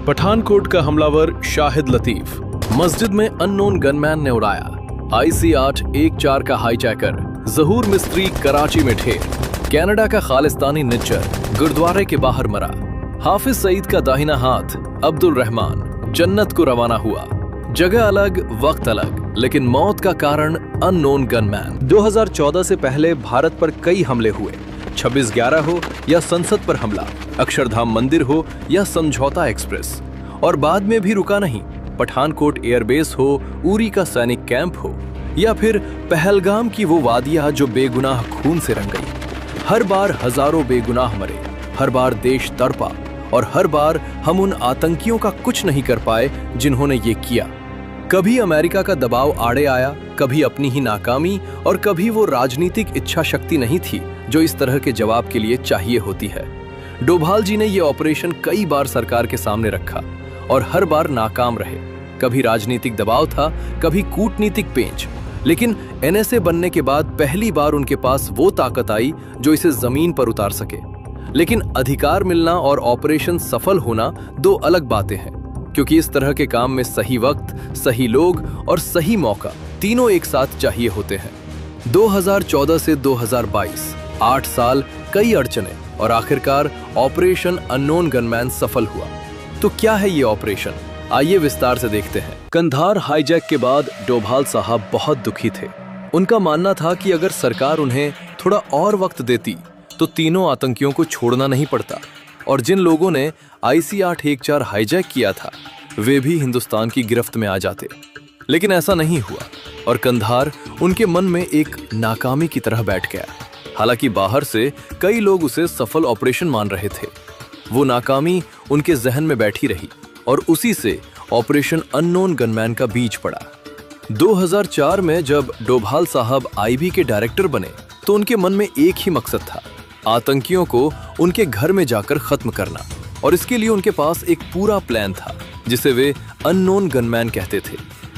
पठानकोट का हमलावर शाहिद लतीफ मस्जिद में अननोन गनमैन ने उड़ाया। IC-814 का हाईजैकर जहूर मिस्त्री कराची में ढेर। कनाडा का खालिस्तानी निज्जर गुरुद्वारे के बाहर मरा। हाफिज सईद का दाहिना हाथ अब्दुल रहमान जन्नत को रवाना हुआ। जगह अलग, वक्त अलग, लेकिन मौत का कारण अननोन गनमैन। 2014 से पहले भारत पर कई हमले हुए। 26/11 हो या संसद पर हमला, अक्षरधाम मंदिर हो या समझौता एक्सप्रेस, और बाद में भी रुका नहीं। पठानकोट एयरबेस हो, उरी का सैनिक कैंप हो, या फिर पहलगाम की वो वादियां जो बेगुनाह खून से रंग गई। हर बार हजारों बेगुनाह मरे, हर बार देश तड़पा, और हर बार हम उन आतंकियों का कुछ नहीं कर पाए जिन्होंने ये किया। कभी अमेरिका का दबाव आड़े आया, कभी अपनी ही नाकामी, और कभी वो राजनीतिक इच्छा शक्ति नहीं थी जो इस तरह के जवाब के लिए चाहिए होती है। डोभाल जी ने ये ऑपरेशन कई बार सरकार के सामने रखा और हर बार नाकाम रहे। कभी राजनीतिक दबाव था, कभी कूटनीतिक पेंच, लेकिन NSA बनने के बाद पहली बार उनके पास वो ताकत आई जो इसे जमीन पर उतार सके। लेकिन अधिकार मिलना और ऑपरेशन सफल होना दो अलग बातें हैं, क्योंकि इस तरह के काम में सही वक्त, सही लोग और सही मौका तीनों एक साथ चाहिए होते हैं। 2014 से 2022 8 साल, कई अड़चने, और आखिरकार ऑपरेशन अननोन गनमैन सफल हुआ। तो क्या है ये ऑपरेशन, आइए विस्तार से देखते हैं। कंधार हाईजैक के बाद डोभाल साहब बहुत दुखी थे। उनका मानना था कि अगर सरकार उन्हें थोड़ा और वक्त देती तो तीनों आतंकियों को छोड़ना नहीं पड़ता, और जिन लोगों ने IC-814 हाईजैक किया था वे भी हिंदुस्तान की गिरफ्त में आ जाते। लेकिन ऐसा नहीं हुआ, और कंधार उनके मन में एक नाकामी की तरह बैठ गया। हालांकि बाहर से कई लोग उसे सफल ऑपरेशन मान रहे थे। वो नाकामी उनके जहन में बैठी रही, और उसी से ऑपरेशन अननोन गनमैन का बीज पड़ा। 2004 में जब डोभाल साहब IB के डायरेक्टर बने तो उनके मन में एक ही मकसद था, आतंकियों को उनके घर में जाकर खत्म करना। और इसके लिए उनके पास एक पूरा प्लान था जिसे वे अननोन गनमैन कहते थे।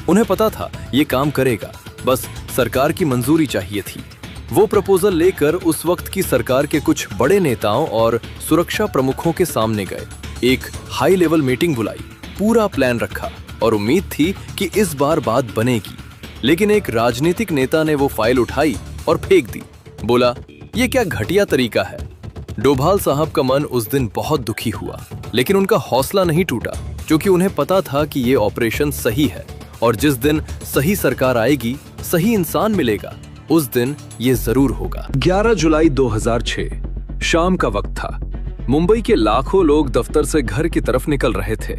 उन्हें पता था ये काम करेगा, बस सरकार की मंजूरी चाहिए थी। वो प्रपोजल लेकर उस वक्त की सरकार के कुछ बड़े नेताओं और सुरक्षा प्रमुखों के सामने गए। एक हाई लेवल मीटिंग बुलाई, पूरा प्लान रखा, और उम्मीद थी कि इस बार बात बनेगी। लेकिन एक राजनीतिक नेता ने वो फाइल उठाई और फेंक दी। बोला, ये क्या घटिया तरीका है। डोभाल साहब का मन उस दिन बहुत दुखी हुआ, लेकिन उनका हौसला नहीं टूटा, क्योंकि उन्हें पता था कि ये ऑपरेशन सही है, और जिस दिन सही सरकार आएगी, सही इंसान मिलेगा, उस दिन ये जरूर होगा। 11 जुलाई 2006 शाम का वक्त था। मुंबई के लाखों लोग दफ्तर से घर की तरफ निकल रहे थे।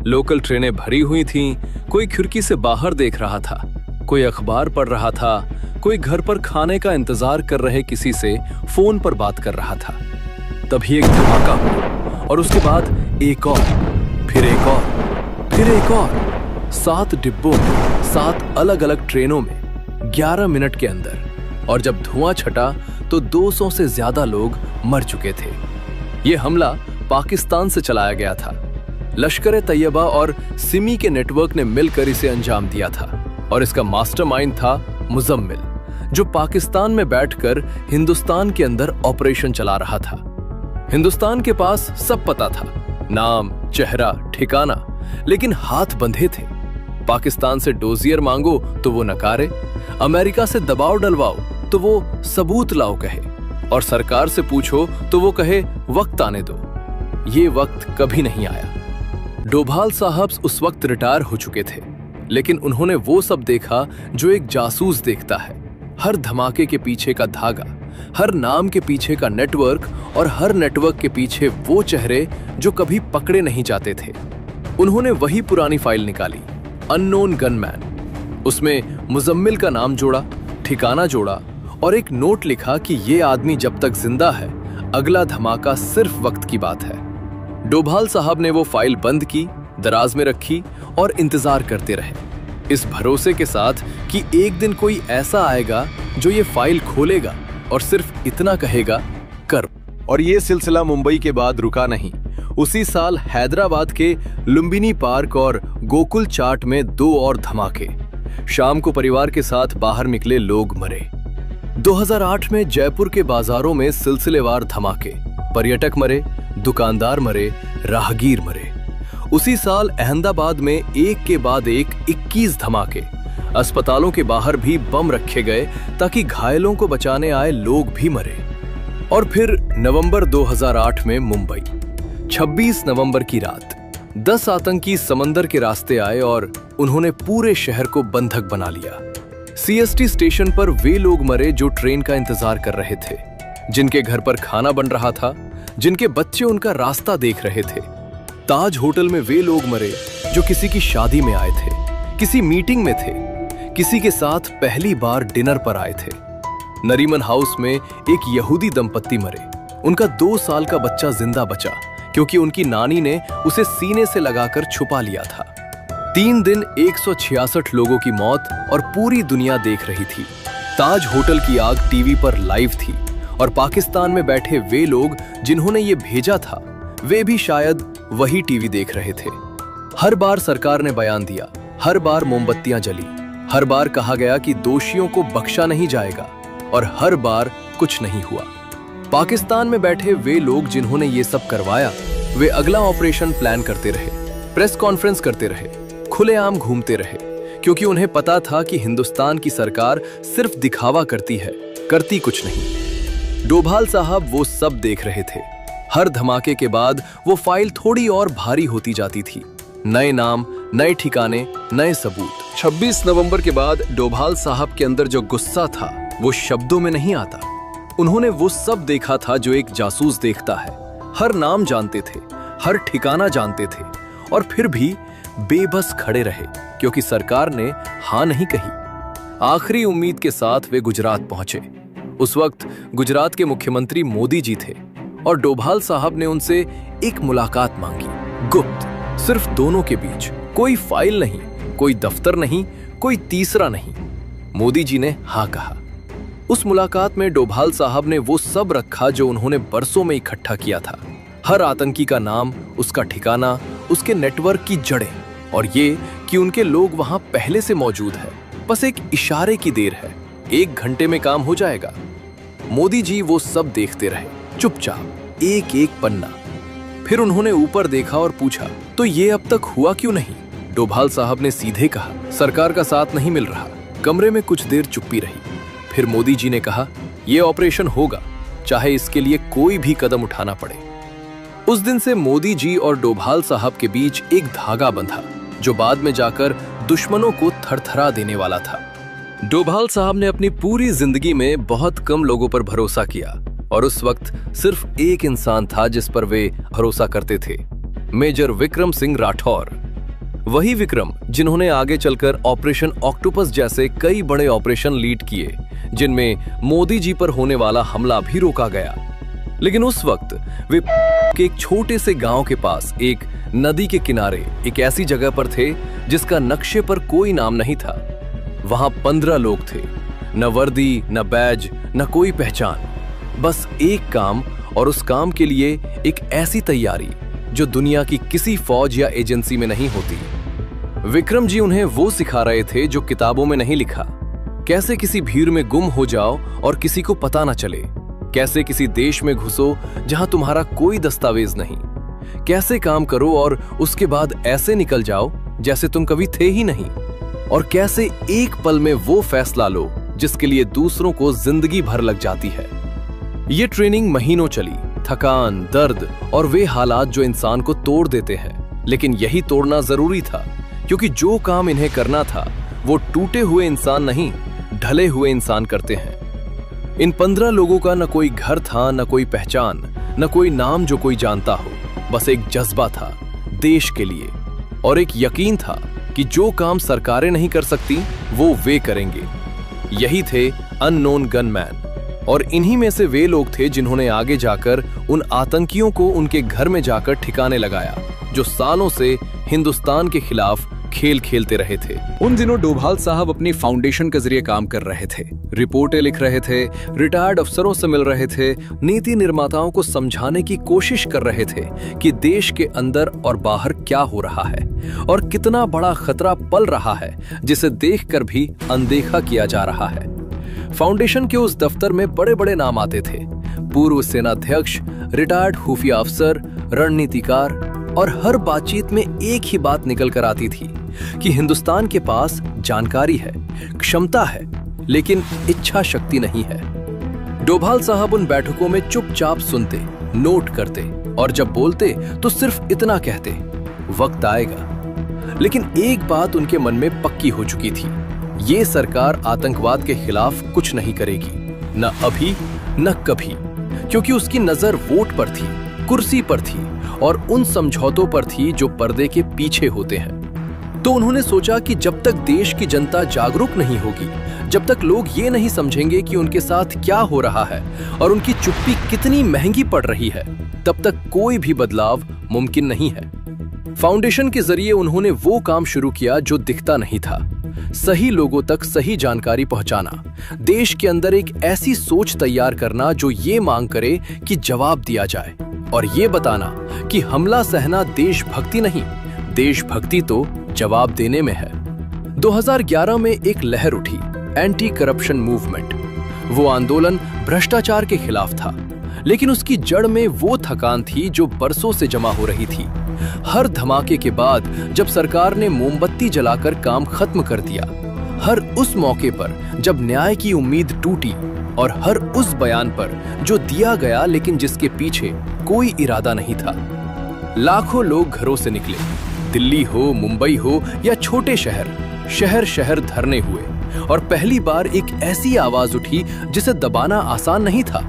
लोकल ट्रेनें भरी हुई थीं, कोई खिड़की से बाहर देख रहा था, कोई अखबार पढ़ रहा था, कोई घर पर खाने का इंतजार कर रहे किसी से फोन पर बात कर रहा था। तभी एक धमाका हुआ, और उसके बाद एक और, फिर एक और, फिर एक और। 7 डिब्बों में, 7 अलग अलग ट्रेनों में, 11 मिनट के अंदर। और जब धुआं छटा तो 200 से ज्यादा लोग मर चुके थे। यह हमला पाकिस्तान से चलाया गया था। लश्कर-ए-तैयबा और सिमी के नेटवर्क ने मिलकर इसे अंजाम दिया था, और इसका मास्टरमाइंड था मुजम्मिल, जो पाकिस्तान में बैठकर हिंदुस्तान के अंदर ऑपरेशन चला रहा था। हिंदुस्तान के पास सब पता था, नाम, चेहरा, ठिकाना, लेकिन हाथ बंधे थे। पाकिस्तान से डोजियर मांगो तो वो नकारे, अमेरिका से दबाव डलवाओ तो वो सबूत लाओ कहे, और सरकार से पूछो तो वो कहे वक्त आने दो। ये वक्त कभी नहीं आया। डोभाल साहब उस वक्त रिटायर हो चुके थे, लेकिन उन्होंने वो सब देखा जो एक जासूस देखता है। हर धमाके के पीछे का धागा, हर नाम के पीछे का नेटवर्क, और हर नेटवर्क के पीछे वो चेहरे जो कभी पकड़े नहीं जाते थे। उन्होंने वही पुरानी फाइल निकाली, अननोन गनमैन। उसमें मुजम्मिल का नाम जोड़ा, ठिकाना जोड़ा, और एक नोट लिखा कि ये आदमी जब तक जिंदा है, अगला धमाका सिर्फ वक्त की बात है। डोभाल साहब ने वो फाइल बंद की, दराज में रखी, और इंतजार करते रहे, इस भरोसे के साथ कि एक दिन कोई ऐसा आएगा जो ये फाइल खोलेगा और सिर्फ इतना कहेगा, कर। और ये सिलसिला मुंबई के बाद रुका नहीं। उसी साल हैदराबाद के लुम्बिनी पार्क और गोकुल चाट में 2 और धमाके। शाम को परिवार के साथ बाहर निकले लोग मरे। 2008 में जयपुर के बाजारों में सिलसिलेवार धमाके, पर्यटक मरे, दुकानदार मरे, राहगीर मरे। उसी साल अहमदाबाद में एक के बाद एक 21 धमाके, अस्पतालों के बाहर भी बम रखे गए ताकि घायलों को बचाने आए लोग भी मरे। और फिर नवंबर 2008 में मुंबई, 26 नवंबर की रात 10 आतंकी समंदर के रास्ते आए और उन्होंने पूरे शहर को बंधक बना लिया। सीएसटी स्टेशन पर वे लोग मरे जो ट्रेन का इंतजार कर रहे थे, जिनके घर पर खाना बन रहा था, जिनके बच्चे उनका रास्ता देख रहे थे। ताज होटल में वे लोग मरे जो किसी की शादी में आए थे, किसी मीटिंग में थे, किसी के साथ पहली बार डिनर पर आए थे। नरीमन हाउस में एक यहूदी दंपत्ति मरे। उनका 2 साल का बच्चा जिंदा बचा क्योंकि उनकी नानी ने उसे सीने से लगाकर छुपा लिया था। 3 दिन 166 लोगों की मौत और पूरी दुनिया देख रही थी। ताज होटल की आग टीवी पर लाइव थी और पाकिस्तान में बैठे वे लोग जिन्होंने ये भेजा था, वे भी शायद वही टीवी देख रहे थे। हर बार सरकार ने बयान दिया, हर बार मोमबत्तियां जली, हर बार कहा गया कि दोषियों को बख्शा नहीं जाएगा, और हर बार कुछ नहीं हुआ। पाकिस्तान में बैठे वे लोग जिन्होंने ये सब करवाया, वे अगला ऑपरेशन प्लान करते रहे, प्रेस कॉन्फ्रेंस करते रहे, खुलेआम घूमते रहे, क्योंकि उन्हें पता था कि हिंदुस्तान की सरकार सिर्फ दिखावा करती है, करती कुछ नहीं। डोभाल साहब वो सब देख रहे थे। हर धमाके के बाद वो फाइल थोड़ी और भारी होती जाती थी। नए नाम, नए ठिकाने, नए सबूत। 26 नवंबर के बाद डोभाल साहब के अंदर जो गुस्सा था वो शब्दों में नहीं आता। उन्होंने वो सब देखा था जो एक जासूस देखता है। हर नाम जानते थे, हर ठिकाना जानते थे, और फिर भी बेबस खड़े रहे क्योंकि सरकार ने हाँ नहीं कही। आखिरी उम्मीद के साथ वे गुजरात पहुंचे। उस वक्त गुजरात के मुख्यमंत्री मोदी जी थे और डोभाल साहब ने उनसे एक मुलाकात मांगी, गुप्त, सिर्फ दोनों के बीच, कोई फाइल नहीं, कोई दफ्तर नहीं, कोई तीसरा नहीं। मोदी जी ने हाँ कहा। उस मुलाकात में डोभाल साहब ने वो सब रखा जो उन्होंने बरसों में इकट्ठा किया था। हर आतंकी का नाम, उसका ठिकाना, उसके नेटवर्क की जड़ें, और ये कि उनके लोग वहां पहले से मौजूद है। बस एक इशारे की देर है, 1 घंटे में काम हो जाएगा। मोदी जी वो सब देखते रहे, चुपचाप, एक एक पन्ना। फिर उन्होंने ऊपर देखा और पूछा, तो ये अब तक हुआ क्यों नहीं? डोभाल साहब ने सीधे कहा, सरकार का साथ नहीं मिल रहा। कमरे में कुछ देर चुप्पी रही। फिर मोदी जी ने कहा, यह ऑपरेशन होगा, चाहे इसके लिए कोई भी कदम उठाना पड़े। उस दिन से मोदी जी और डोभाल साहब के बीच एक धागा बंधा जो बाद में जाकर दुश्मनों को थरथरा देने वाला था। डोभाल साहब ने अपनी पूरी जिंदगी में बहुत कम लोगों पर भरोसा किया, और उस वक्त सिर्फ एक इंसान था जिस पर वे भरोसा करते थे, मेजर विक्रम सिंह राठौर। वही विक्रम जिन्होंने आगे चलकर ऑपरेशन ऑक्टोपस जैसे कई बड़े ऑपरेशन लीड किए, जिनमें मोदी जी पर होने वाला हमला भी रोका गया। लेकिन उस वक्त वे के एक छोटे से गांव के पास एक नदी के किनारे एक ऐसी जगह पर थे जिसका नक्शे पर कोई नाम नहीं था। वहां 15 लोग थे, न वर्दी, न बैज, न कोई पहचान, बस एक काम, और उस काम के लिए एक ऐसी तैयारी जो दुनिया की किसी फौज या एजेंसी में नहीं होती। विक्रम जी उन्हें वो सिखा रहे थे जो किताबों में नहीं लिखा। कैसे किसी भीड़ में गुम हो जाओ और किसी को पता न चले, कैसे किसी देश में घुसो जहां तुम्हारा कोई दस्तावेज नहीं, कैसे काम करो और उसके बाद ऐसे निकल जाओ जैसे तुम कभी थे ही नहीं, और कैसे एक पल में वो फैसला लो जिसके लिए दूसरों को जिंदगी भर लग जाती है। ये ट्रेनिंग महीनों चली, थकान, दर्द और वे हालात जो इंसान को तोड़ देते हैं, लेकिन यही तोड़ना जरूरी था, क्योंकि जो काम इन्हें करना था वो टूटे हुए इंसान नहीं, ढले हुए इंसान करते हैं। इन 15 लोगों का न कोई घर था, न कोई पहचान, न कोई नाम जो कोई जानता हो, बस एक जज्बा था देश के लिए, और एक यकीन था कि जो काम सरकारें नहीं कर सकती वो वे करेंगे। यही थे अननोन गनमैन, और इन्हीं में से वे लोग थे जिन्होंने आगे जाकर उन आतंकियों को उनके घर में जाकर ठिकाने लगाया जो सालों से हिंदुस्तान के खिलाफ खेल खेलते रहे थे। उन दिनों डोभाल साहब अपनी फाउंडेशन के जरिए काम कर रहे थे, रिपोर्टें लिख रहे थे, रिटायर्ड अफसरों से मिल रहे थे, नीति निर्माताओं को समझाने की कोशिश कर रहे थे कि देश के अंदर और बाहर क्या हो रहा है और कितना बड़ा खतरा पल रहा है जिसे देखकर भी अनदेखा किया जा रहा है। फाउंडेशन के उस दफ्तर में बड़े बड़े नाम आते थे, पूर्व सेनाध्यक्ष, रिटायर्ड खुफिया अफसर, रणनीतिकार, और हर बातचीत में एक ही बात निकल कर आती थी कि हिंदुस्तान के पास जानकारी है, क्षमता है, लेकिन इच्छा शक्ति नहीं है। डोभाल साहब उन बैठकों में चुपचाप सुनते, नोट करते और जब बोलते तो सिर्फ इतना कहते, वक्त आएगा। लेकिन एक बात उनके मन में पक्की हो चुकी थी, ये सरकार आतंकवाद के खिलाफ कुछ नहीं करेगी, न अभी न कभी, क्योंकि उसकी नजर वोट पर थी, कुर्सी पर थी और उन समझौतों पर थी जो पर्दे के पीछे होते हैं। तो उन्होंने सोचा कि जब तक देश की जनता जागरूक नहीं होगी, जब तक लोग ये नहीं समझेंगे कि उनके साथ क्या हो रहा है और उनकी चुप्पी कितनी महंगी पड़ रही है, तब तक कोई भी बदलाव मुमकिन नहीं है। फाउंडेशन के जरिए उन्होंने वो काम शुरू किया जो दिखता नहीं था, सही लोगों तक सही जानकारी पहुंचाना, देश के अंदर एक ऐसी सोच तैयार करना जो ये मांग करे कि जवाब दिया जाए और ये बताना कि हमला सहना देशभक्ति नहीं, देशभक्ति तो जवाब देने में है। 2011 में एक लहर उठी, एंटी करप्शन मूवमेंट। वो आंदोलन भ्रष्टाचार के खिलाफ था, लेकिन उसकी जड़ में वो थकान थी जो बरसों से जमा हो रही थी। हर धमाके के बाद जब सरकार ने मोमबत्ती जलाकर काम खत्म कर दिया, हर उस मौके पर जब न्याय की उम्मीद टूटी और हर उस बयान पर जो दिया गया लेकिन जिसके पीछे कोई इरादा नहीं था, लाखों लोग घरों से निकले। दिल्ली हो, मुंबई हो या छोटे शहर, शहर शहर धरने हुए और पहली बार एक ऐसी आवाज उठी जिसे दबाना आसान नहीं था,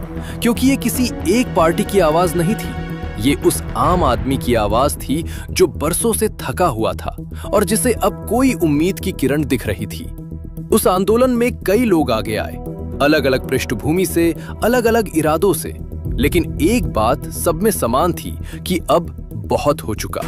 क्योंकि ये किसी एक पार्टी की आवाज नहीं थी, ये उस आम आदमी की आवाज थी जो बरसों से थका हुआ था और जिसे अब कोई उम्मीद की किरण दिख रही थी। उस आंदोलन में कई लोग आगे आए, अलग अलग पृष्ठभूमि से, अलग अलग इरादों से, लेकिन एक बात सब में समान थी कि अब बहुत हो चुका।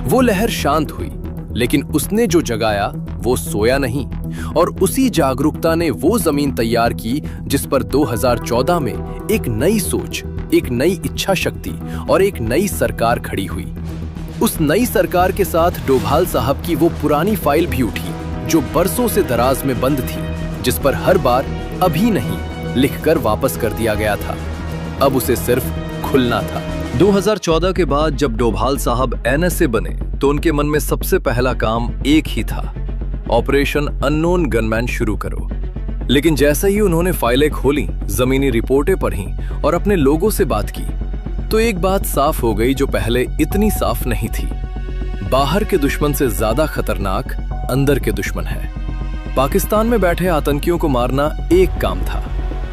वो लहर शांत हुई, लेकिन उसने जो जगाया वो सोया नहीं और उसी जागरूकता ने वो जमीन तैयार की जिस पर 2014 में एक नई सोच, एक नई इच्छा शक्ति और एक नई सरकार खड़ी हुई। उस नई सरकार के साथ डोभाल साहब की वो पुरानी फाइल भी उठी जो बरसों से दराज में बंद थी, जिस पर हर बार अभी नहीं लिखकर वापस कर दिया गया था। अब उसे सिर्फ खुलना था। 2014 के बाद जब डोभाल साहब एनएसए बने तो उनके मन में सबसे पहला काम एक ही था, ऑपरेशन अननोन गनमैन शुरू करो। लेकिन जैसे ही उन्होंने फाइलें खोली, जमीनी रिपोर्टें पढ़ी और अपने लोगों से बात की, तो एक बात साफ हो गई जो पहले इतनी साफ नहीं थी। बाहर के दुश्मन से ज्यादा खतरनाक अंदर के दुश्मन है। पाकिस्तान में बैठे आतंकियों को मारना एक काम था,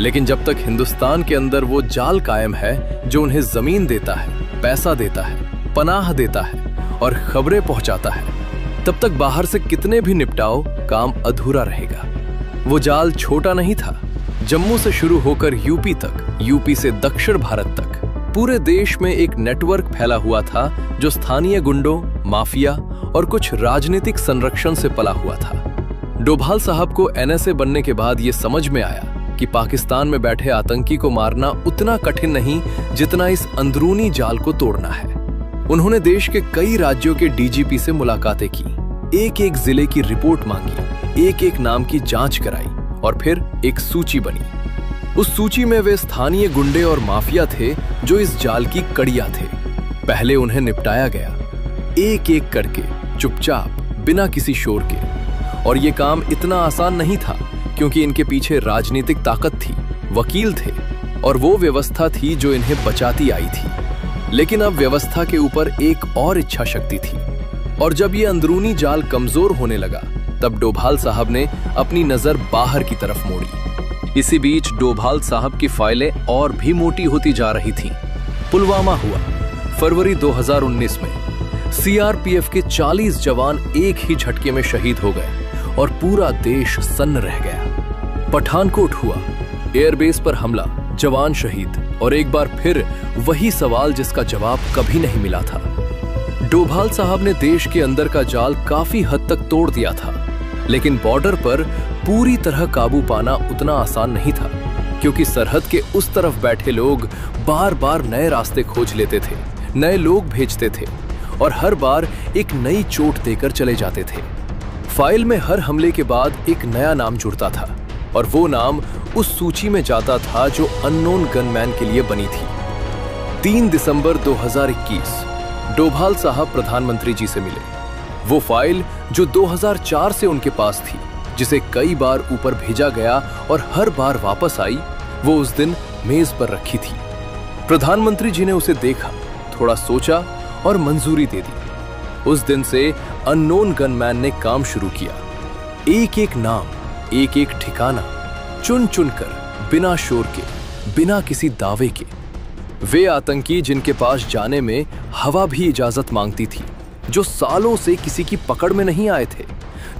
लेकिन जब तक हिंदुस्तान के अंदर वो जाल कायम है जो उन्हें जमीन देता है, पैसा देता है, पनाह देता है और खबरें पहुंचाता है, तब तक बाहर से कितने भी निपटाओ काम अधूरा रहेगा। वो जाल छोटा नहीं था। जम्मू से शुरू होकर यूपी तक, यूपी से दक्षिण भारत तक, पूरे देश में एक नेटवर्क फैला हुआ था जो स्थानीय गुंडों, माफिया और कुछ राजनीतिक संरक्षण से पला हुआ था। डोभाल साहब को एनएसए बनने के बाद ये समझ में आया कि पाकिस्तान में बैठे आतंकी को मारना उतना कठिन नहीं जितना इस अंदरूनी जाल को तोड़ना है। उन्होंने देश के कई राज्यों के डीजीपी से मुलाकातें की, एक एक जिले की रिपोर्ट मांगी, एक एक नाम की जांच कराई और फिर एक सूची बनी। उस सूची में वे स्थानीय गुंडे और माफिया थे जो इस जाल की कड़ियां थे। पहले उन्हें निपटाया गया, एक एक करके, चुपचाप, बिना किसी शोर के। और ये काम इतना आसान नहीं था, क्योंकि इनके पीछे राजनीतिक ताकत थी, वकील थे और वो व्यवस्था थी जो इन्हें बचाती आई थी। लेकिन अब व्यवस्था के ऊपर एक और इच्छा शक्ति थी, और जब ये अंदरूनी जाल कमजोर होने लगा, तब डोभाल साहब ने अपनी नजर बाहर की तरफ मोड़ी। इसी बीच डोभाल साहब की फाइलें और भी मोटी होती जा रही थीं। पुलवामा हुआ, फरवरी 2019 में सीआरपीएफ के 40 जवान एक ही झटके में शहीद हो गए और पूरा देश सन्न रह गया। पठानकोट हुआ, एयरबेस पर हमला, जवान शहीद और एक बार फिर वही सवाल जिसका जवाब कभी नहीं मिला था। डोभाल साहब ने देश के अंदर का जाल काफी हद तक तोड़ दिया था, लेकिन बॉर्डर पर पूरी तरह काबू पाना उतना आसान नहीं था, क्योंकि सरहद के उस तरफ बैठे लोग बार बार नए रास्ते खोज लेते थे, नए लोग भेजते थे और हर बार एक नई चोट देकर चले जाते थे। फाइल में हर हमले के बाद एक नया नाम जुड़ता था और वो नाम उस सूची में जाता था जो अननोन गनमैन के लिए बनी थी। 3 दिसंबर 2021 डोभाल साहब प्रधानमंत्री जी से मिले। वो फाइल जो 2004 से उनके पास थी, जिसे कई बार ऊपर भेजा गया और हर बार वापस आई, वो उस दिन मेज पर रखी थी। प्रधानमंत्री जी ने उसे देखा, थोड़ा सोचा और मंजूरी दे दी। उस दिन से अननोन गनमैन ने काम शुरू किया। एक एक नाम, एक एक ठिकाना चुन चुन कर, बिना शोर के, बिना किसी दावे के। वे आतंकी जिनके पास जाने में हवा भी इजाजत मांगती थी, जो सालों से किसी की पकड़ में नहीं आए थे,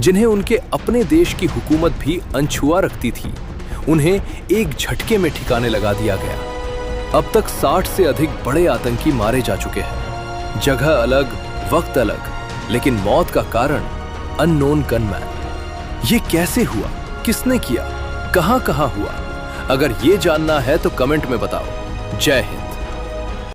जिन्हें उनके अपने देश की हुकूमत भी अनछुआ रखती थी, उन्हें एक झटके में ठिकाने लगा दिया गया। अब तक 60 से अधिक बड़े आतंकी मारे जा चुके हैं। जगह अलग, वक्त अलग, लेकिन मौत का कारण अननोन गनमैन। ये कैसे हुआ, किसने किया, कहां-कहां हुआ? अगर ये जानना है तो कमेंट में बताओ। जय हिंद।